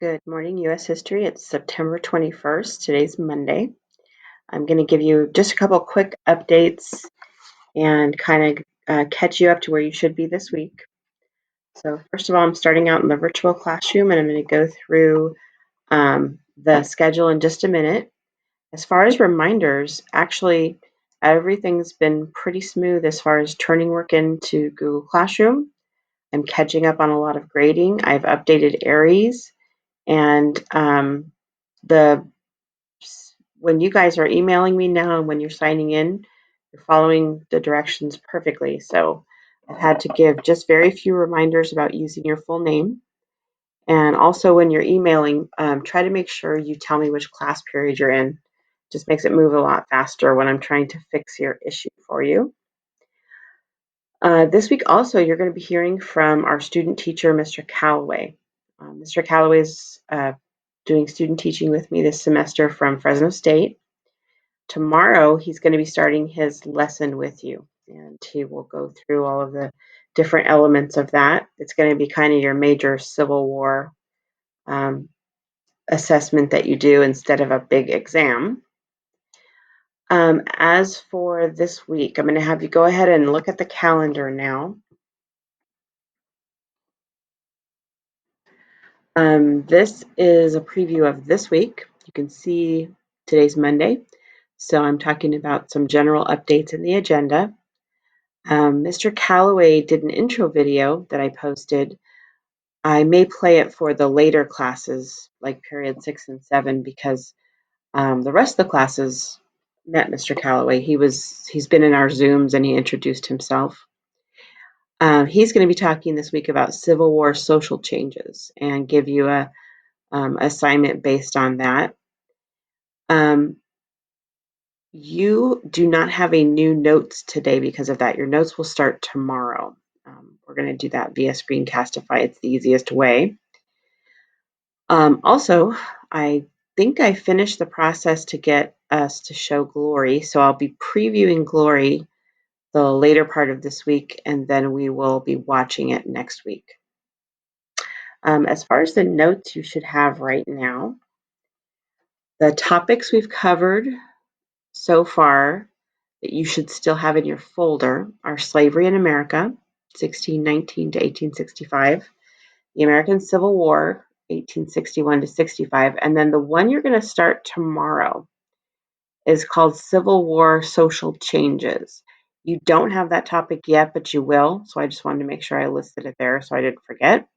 Good morning, U.S. history. It's September 21st. Today's Monday. I'm going to give you just a couple quick updates and kind of catch you up to where you should be this week. So, first of all, I'm starting out in the virtual classroom and I'm going to go through the schedule in just a minute. As far as reminders, actually, everything's been pretty smooth as far as turning work into Google Classroom. I'm catching up on a lot of grading. I've updated Aries and the when you guys are emailing me now and when you're signing in, you're following the directions perfectly. So I've had to give just very few reminders about using your full name. And also when you're emailing, try to make sure you tell me which class period you're in. Just makes it move a lot faster when I'm trying to fix your issue for you. This week also, you're going to be hearing from our student teacher, Mr. Calloway. Mr. Calloway is doing student teaching with me this semester from Fresno State. Tomorrow, he's going to be starting his lesson with you, and he will go through all of the different elements of that. It's going to be kind of your major Civil War assessment that you do instead of a big exam. As for this week, I'm going to have you go ahead and look at the calendar now. This is a preview of this week. You can see today's Monday, so I'm talking about some general updates in the agenda. Mr. Calloway did an intro video that I posted. I may play it for the later classes, like period 6 and 7, because the rest of the classes met Mr. Calloway. He's been in our Zooms and he introduced himself. He's going to be talking this week about Civil War social changes and give you a assignment based on that. You do not have a new notes today because of that. Your notes will start tomorrow. We're going to do that via Screencastify. It's the easiest way. Also, I think I finished the process to get us to show Glory, so I'll be previewing Glory the later part of this week, and then we will be watching it next week. As far as the notes you should have right now, the topics we've covered so far that you should still have in your folder are slavery in America, 1619 to 1865, the American Civil War, 1861 to 65, and then the one you're going to start tomorrow is called Civil War Social Changes. You don't have that topic yet, but you will, so I just wanted to make sure I listed it there so I didn't forget.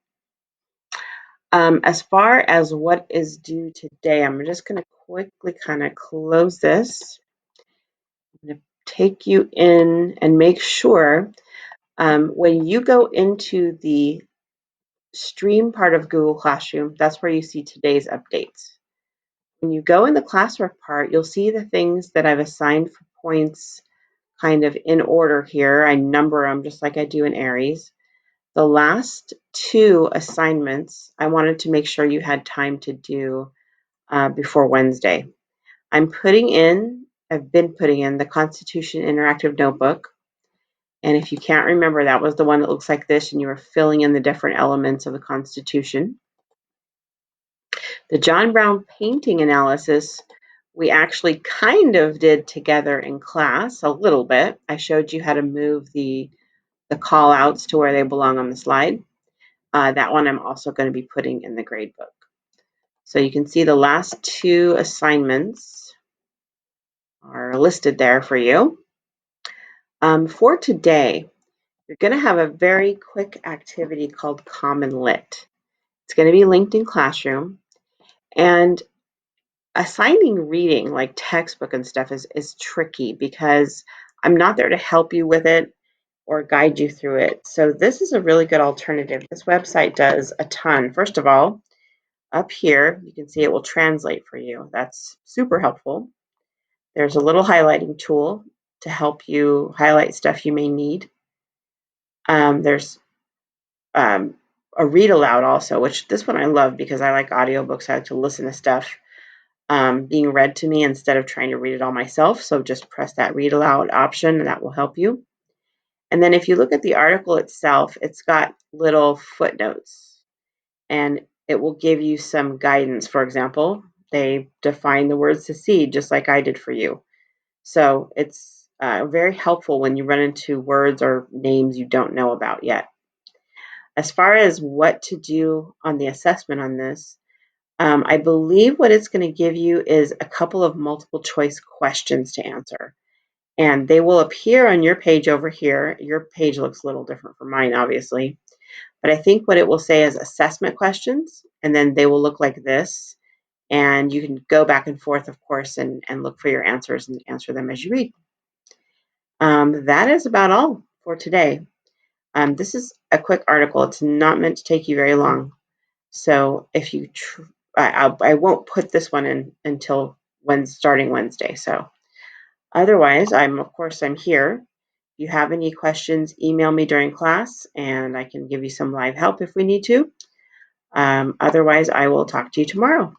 As far as what is due today, I'm just going to quickly kind of close this. I'm going to take you in and make sure when you go into the stream part of Google Classroom, that's where you see today's updates. When you go in the classwork part, you'll see the things that I've assigned for points kind of in order here. I number them just like I do in Aries. The last two assignments, I wanted to make sure you had time to do before Wednesday. I've been putting in the Constitution Interactive Notebook. And if you can't remember, that was the one that looks like this, and you were filling in the different elements of the Constitution. The John Brown painting analysis, we actually kind of did together in class a little bit. I showed you how to move the call outs to where they belong on the slide. That one I'm also going to be putting in the grade book. So you can see the last two assignments are listed there for you. For today, you're going to have a very quick activity called Common Lit. It's going to be linked in Classroom. And assigning reading like textbook and stuff is tricky because I'm not there to help you with it or guide you through it. So this is a really good alternative. This website does a ton. First of all, up here, you can see it will translate for you. That's super helpful. There's a little highlighting tool to help you highlight stuff you may need. There's a read aloud also, which this one I love because I like audiobooks. I like to listen to stuff being read to me instead of trying to read it all myself. So just press that read aloud option and that will help you. And then if you look at the article itself, it's got little footnotes. And it will give you some guidance. For example, they define the word secede just like I did for you. So it's very helpful when you run into words or names you don't know about yet. As far as what to do on the assessment on this, I believe what it's going to give you is a couple of multiple choice questions to answer. And they will appear on your page over here. Your page looks a little different from mine, obviously. But I think what it will say is assessment questions, and then they will look like this. And you can go back and forth, of course, and look for your answers and answer them as you read. That is about all for today. This is a quick article. It's not meant to take you very long. So if you, I won't put this one in until starting Wednesday. So otherwise, of course, I'm here. If you have any questions, email me during class, and I can give you some live help if we need to. Otherwise, I will talk to you tomorrow.